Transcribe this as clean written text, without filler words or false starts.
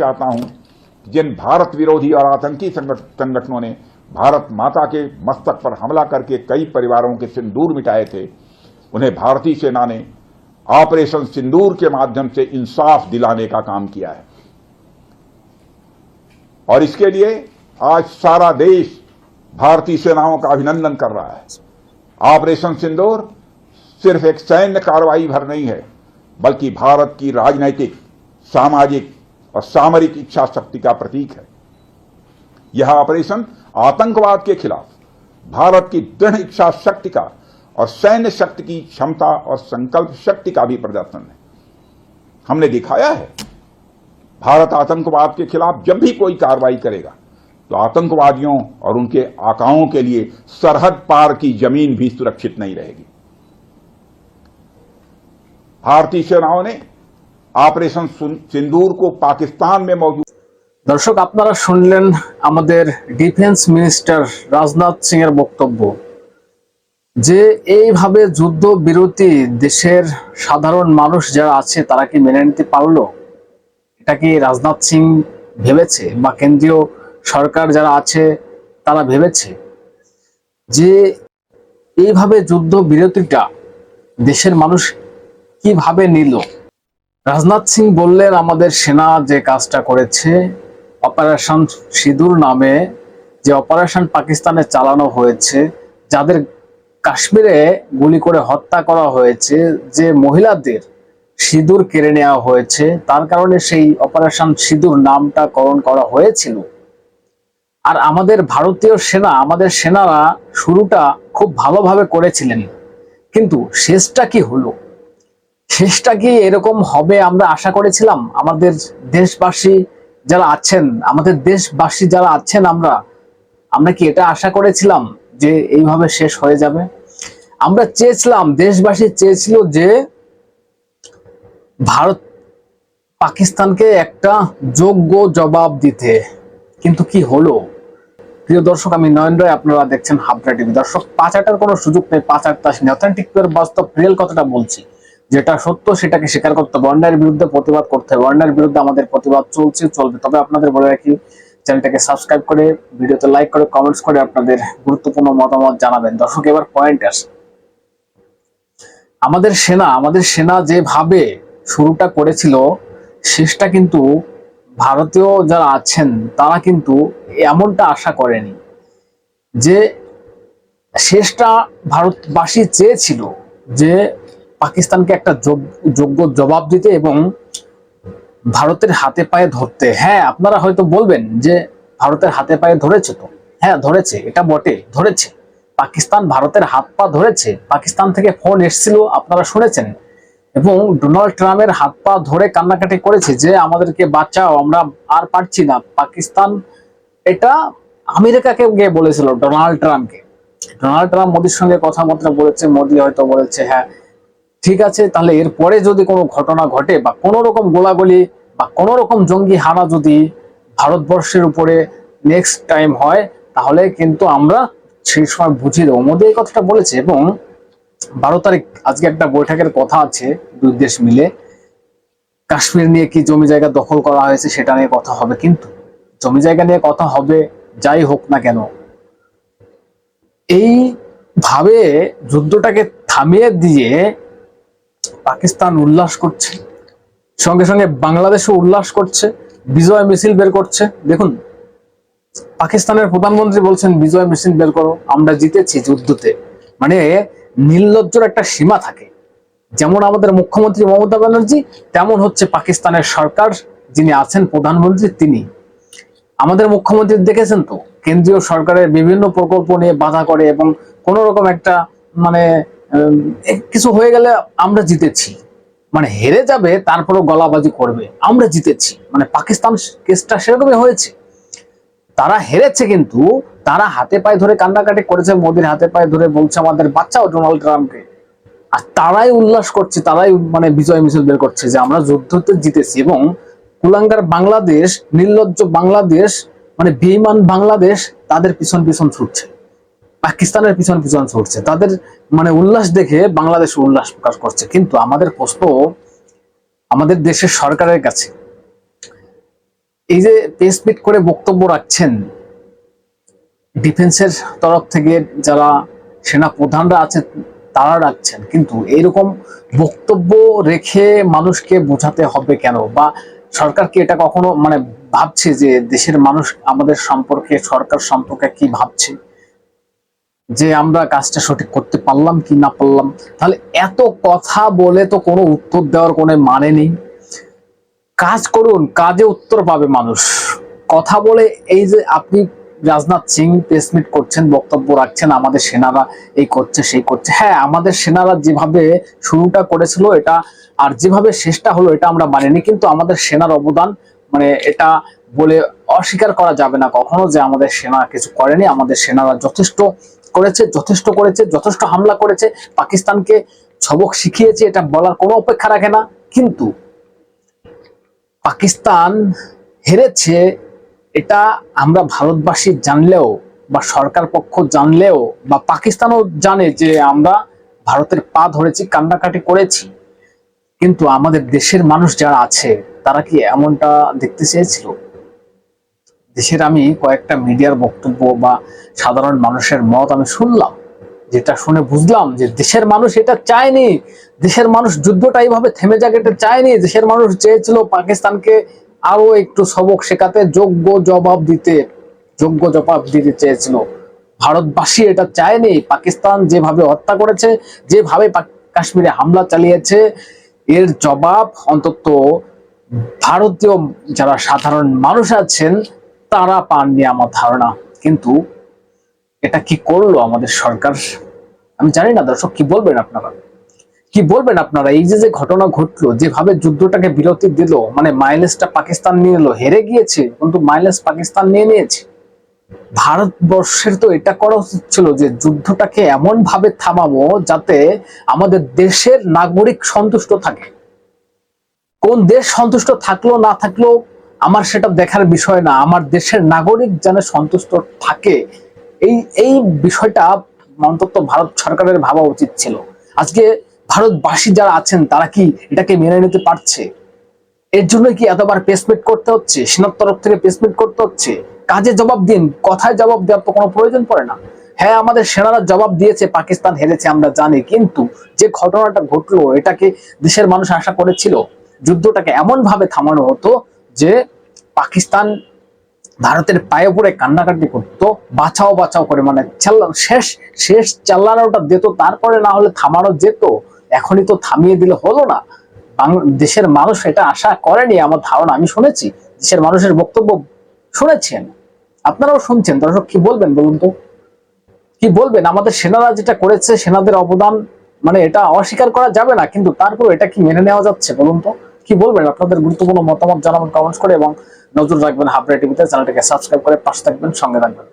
चाहता हूं जिन भारत विरोधी और आतंकी संगठनों ने भारत माता के मस्तक पर हमला करके कई परिवारों के सिंदूर मिटाए थे, उन्हें भारतीय सेना ने ऑपरेशन सिंदूर के माध्यम से इंसाफ दिलाने का काम किया है। और इसके लिए आज सारा देश भारतीय सेनाओं का अभिनंदन कर रहा है। ऑपरेशन सिंदूर सिर्फ एक सैन्य कार्रवाई भर नहीं है, बल्कि भारत की राजनैतिक, सामाजिक और सामरिक इच्छा शक्ति का प्रतीक है। यह ऑपरेशन आतंकवाद के खिलाफ भारत की दृढ़ इच्छा शक्ति का और सैन्य शक्ति की क्षमता और संकल्प शक्ति का भी प्रदर्शन है। हमने दिखाया है, भारत आतंकवाद के खिलाफ जब भी कोई कार्रवाई करेगा तो आतंकवादियों और उनके आकाओं के लिए सरहद पार की जमीन भी सुरक्षित नहीं रहेगी। भारतीय सेनाओं ने ऑपरेशन सिंदूर को पाकिस्तान में मौजूद दर्शक আপনারা শুনলেন আমাদের ডিফেন্স মিনিস্টার রাজনাথ সিং এর বক্তব্য যে এইভাবে যুদ্ধ বিরতি দেশের সাধারণ মানুষ যারা আছে তারা কি মেনে নিতে পারলো? এটা কি রাজনাথ সিং ভেবেছে বা কেন্দ্রীয় সরকার যারা আছে তারা ভেবেছে যে এইভাবে যুদ্ধ বিরতিটা দেশের মানুষ কিভাবে নিল? রাজনাথ সিং বললেন আমাদের সেনা যে কাজটা করেছে অপারেশন সিঁদুর নামে যে অপারেশন পাকিস্তানে চালানো হয়েছে, যাদের কাশ্মীরে গুলি করে হত্যা করা হয়েছে, যে মহিলাদের সিঁদুর কেড়ে নেওয়া হয়েছে, তার কারণে সেই অপারেশন সিঁদুর নামটা করণ করা হয়েছিল। আর আমাদের ভারতীয় সেনা, আমাদের সেনারা শুরুটা খুব ভালোভাবে করেছিলেন, কিন্তু শেষটা কি হলো? শেষটা কি এরকম হবে আমরা আশা করেছিলাম? আমাদের দেশবাসী যারা আছেন, আমাদের দেশবাসী যারা আছেন, আমরা কি এটা আশা করেছিলাম যে এইভাবে শেষ হয়ে যাবে? আমরা চেয়েছিলাম, দেশবাসী চেয়েছিল যে ভারত পাকিস্তানকে একটা যোগ্য জবাব দিতে, কিন্তু কি হলো? প্রিয় দর্শক, আমি নয়ন রায়, আপনারা দেখছেন হাবড়া টিভি। দর্শক, পাচারটার কোনো সুযোগ নেই, পাচারটা অথেন্টিক বাস্তব রিয়েল কথাটা বলছি, যেটা সত্য সেটাকে স্বীকার করতে হবে, অন্যায়ের বিরুদ্ধে প্রতিবাদ করতে হবে। অন্যায়ের বিরুদ্ধে আমাদের প্রতিবাদ চলছে, চলবে। তবে আপনাদের বলে রাখি, চ্যানেলটাকে সাবস্ক্রাইব করে, ভিডিওতে লাইক করে, কমেন্টস করে আপনাদের গুরুত্বপূর্ণ মতামত জানাবেন। দর্শক, এবার পয়েন্ট আসে, আমাদের সেনা যেভাবে শুরুটা করেছিল, শেষটা কিন্তু ভারতীয় যারা আছেন তারা কিন্তু এমনটা আশা করেনি। যে শেষটা ভারতবাসী চেয়েছিল যে পাকিস্তানকে একটা যোগ্য জবাব দিতে এবং ভারতের হাতে পায়ে ধরতে। হ্যাঁ, আপনারা হয়তো বলবেন যে ভারতের হাতে পায়ে ধরেছে, তো হ্যাঁ ধরেছে, এটা বটে, ধরেছে। পাকিস্তান ভারতের হাত পা ধরেছে। পাকিস্তান থেকে ফোন এসেছিল, আপনারা শুনেছেন, এবং ডোনাল্ড ট্রাম্পের হাত পা ধরে কান্নাকাটি করেছে যে আমাদেরকে বাঁচাও, আমরা আর পারছি না। পাকিস্তান এটা আমেরিকাকে গিয়ে বলেছিল, ডোনাল্ড ট্রাম্পকে। ডোনাল্ড ট্রাম্প মোদির সঙ্গে কথাবার্তা বলেছে, মোদি হয়তো বলেছে হ্যাঁ ঠিক আছে, তাহলে এরপরে যদি কোনো ঘটনা ঘটে বা কোনো রকম গোলাগুলি বা কোনো রকম জঙ্গি হানা যদি ভারতবর্ষের উপরে নেক্সট টাইম হয়, তাহলে কিন্তু আমরা সেই সময় বুঝিয়ে দেবো। মোদি এই কথাটা বলেছে। এবং 12 তারিখ আজকে একটা বৈঠকের কথা আছে, দুই দেশ মিলে কাশ্মীর নিয়ে কি জমি জায়গা দখল করা হয়েছে সেটা নিয়ে কথা হবে। কিন্তু জমি জায়গা নিয়ে কথা হবে, যাই হোক না কেন, এইভাবে যুদ্ধটাকে থামিয়ে দিয়ে পাকিস্তান উল্লাস করছে, সঙ্গে সঙ্গে বাংলাদেশও উল্লাস করছে, বিজয় মিছিল বের করছে। দেখুন, পাকিস্তানের প্রধানমন্ত্রী বলছেন বিজয় মিছিল বের করো, আমরা জিতেছি যুদ্ধতে। মানে নির্লজ্জর একটা সীমা থাকে। যেমন আমাদের মুখ্যমন্ত্রী মমতা ব্যানার্জি, তেমন হচ্ছে পাকিস্তানের সরকার যিনি আছেন প্রধানমন্ত্রী, তিনি। আমাদের মুখ্যমন্ত্রী দেখেছেন তো, কেন্দ্রীয় সরকারের বিভিন্ন প্রকল্প নিয়ে বাধা করে এবং কোন রকম একটা মানে কিছু হয়ে গেলে আমরা জিতেছি, মানে হেরে যাবে তারপরও গলাবাজি করবে, আমরা জিতেছি। মানে পাকিস্তান কেসটা সেরকমই হয়েছে, তারা হেরেছে কিন্তু তারা হাতে পায়ে ধরে কান্নাকাটি করেছে, মোদির হাতে পায়ে ধরে বলছে আমাদের বাঁচাও ডোনাল্ড ট্রাম্পকে। আর তারাই উল্লাস করছে, তারাই মানে বিজয় মিছিল বের করছে যে আমরা যুদ্ধতে জিতেছি। এবং কুলাঙ্গার বাংলাদেশ, নির্লজ্জ বাংলাদেশ, মানে বেঈমান বাংলাদেশ তাদের পিছন পিছন ছুটছে, পাকিস্তানের পিছন পিছন ছুটছে। তাদের মানে উল্লাস দেখে বাংলাদেশ উল্লাস প্রকাশ করছে। কিন্তু আমাদের প্রশ্ন আমাদের দেশের সরকারের কাছে, এই যে প্রেস মিট করে বক্তব্য রাখছেন ডিফেন্সের তরফ থেকে, যারা সেনা প্রধানরা আছে তারা রাখছেন, কিন্তু এরকম বক্তব্য রেখে মানুষকে বোঝাতে হবে কেন? বা সরকার কি এটা কখনো মানে ভাবছে যে দেশের মানুষ আমাদের সম্পর্কে, সরকার সম্পর্কে কি ভাবছে, যে আমরা কাজটা সঠিক করতে পারলাম কি না পারলাম? তাহলে এত কথা বলে তো কোনো উত্তর দেওয়ার কোনো মানে নেই। কাজ করুন, কাজে উত্তর পাবে মানুষ। কথা বলে এই যে আপনি রাজনাথ সিং প্রেস মিট করছেন, বক্তব্য রাখছেন, আমাদের সেনারা এই করছে সেই করছে। হ্যাঁ, আমাদের সেনারা যেভাবে শুরুটা করেছিল এটা আর যেভাবে শেষটা হলো এটা আমরা মানিনি, কিন্তু আমাদের সেনার অবদান মানে এটা বলে অস্বীকার করা যাবে না কখনো যে আমাদের সেনা কিছু করেনি। আমাদের সেনারা যথেষ্ট করেছে, যথেষ্ট করেছে, যথেষ্ট হামলা করেছে, পাকিস্তানকে সবক শিখিয়েছে, এটা বলার কোনো অপেক্ষা রাখে না। কিন্তু পাকিস্তান হেরেছে এটা আমরা ভারতবাসী জানলেও বা সরকার পক্ষ জানলেও বা পাকিস্তানও জানে যে আমরা ভারতের পা ধরেছি, কান্নাকাটি করেছি, কিন্তু আমাদের দেশের মানুষ যারা আছে তারা কি এমনটা দেখতে চেয়েছিল? দেশের আমি কয়েকটা মিডিয়ার বক্তব্য বা সাধারণ মানুষের মত আমি শুনলাম, যেটা শুনে বুঝলাম যে দেশের মানুষ এটা চায়নি। দেশের মানুষ যুদ্ধটা এইভাবে থেমে যাক এটা চায়নি। দেশের মানুষ চেয়েছিল পাকিস্তানকে আরো একটু সবক শেখাতে, যোগ্য জবাব দিতে চেয়েছিল। ভারতবাসী এটা চায়নি। পাকিস্তান যেভাবে হত্যা করেছে, যেভাবে কাশ্মীরে হামলা চালিয়েছে, এর জবাব অন্তত ভারতীয় যারা সাধারণ মানুষ আছেন তারা পাননি আমার ধারণা। কিন্তু এটা কি করলো আমাদের সরকার? আমি জানি না দর্শক, কি বলবেন আপনারা? কি বলবেন আপনারা? এই যে ঘটনা ঘটলো, যেভাবে যুদ্ধটাকে বিরতি দিল, মানে মাইলেজটা পাকিস্তান নিয়ে নিল, হেরে গিয়েছে কিন্তু মাইলেজ পাকিস্তান নিয়ে নিয়েছে। ভারতবর্ষের তো এটা করা উচিত ছিল যে যুদ্ধটাকে এমন ভাবে থামাবো যাতে আমাদের দেশের নাগরিক সন্তুষ্ট থাকে। কোন দেশ সন্তুষ্ট থাকলো না থাকলো আমার সেটা দেখার বিষয় না, আমার দেশের নাগরিক যেন সন্তুষ্ট থাকে, এই এই বিষয়টা অন্তত ভারত সরকারের ভাবা উচিত ছিল। আজকে ভারতবাসী যারা আছেন তারা কি এটাকে মেনে নিতে পারছে? এর জন্য কি এতবার প্রেসমিট করতে হচ্ছে? সেনার তরফ থেকে প্রেসমিট করতে হচ্ছে? কাজে জবাব দিন, কথায় জবাব দেওয়ার তো কোনো প্রয়োজন পড়ে না। হ্যাঁ, আমাদের সেনারা জবাব দিয়েছে, পাকিস্তান হেরেছে আমরা জানি, কিন্তু যে ঘটনাটা ঘটলো এটাকে দেশের মানুষ আশা করেছিল যুদ্ধটাকে এমন ভাবে থামানো হতো যে পাকিস্তান ভারতের পায়ে পড়ে কান্নাকাটি করতো, বাঁচাও বাঁচাও করে, মানে শেষ শেষ চাল্লানোটা দিত, তারপরে না হলে থামানো যেত। এখনই তো থামিয়ে দিলে হলো না। দেশের মানুষ এটা আশা করেনি আমার ধারণা। আমি শুনেছি, দেশের মানুষের বক্তব্য শুনেছেন, আপনারাও শুনছেন। দর্শক, কি বলবেন বলুন তো? কি বলবেন? আমাদের সেনারা যেটা করেছে, সেনাদের অবদান মানে এটা অস্বীকার করা যাবে না, কিন্তু তারপর এটা কি মেনে নেওয়া যাচ্ছে বলুন তো? কি বলবেন? আপনাদের গুরুত্বপূর্ণ মতামত জানাবেন কমেন্টস করে, এবং নজর রাখবেন হাবড়ে টিভিতে। চ্যানেলটিকে সাবস্ক্রাইব করে পাশে থাকবেন, সঙ্গে থাকবেন।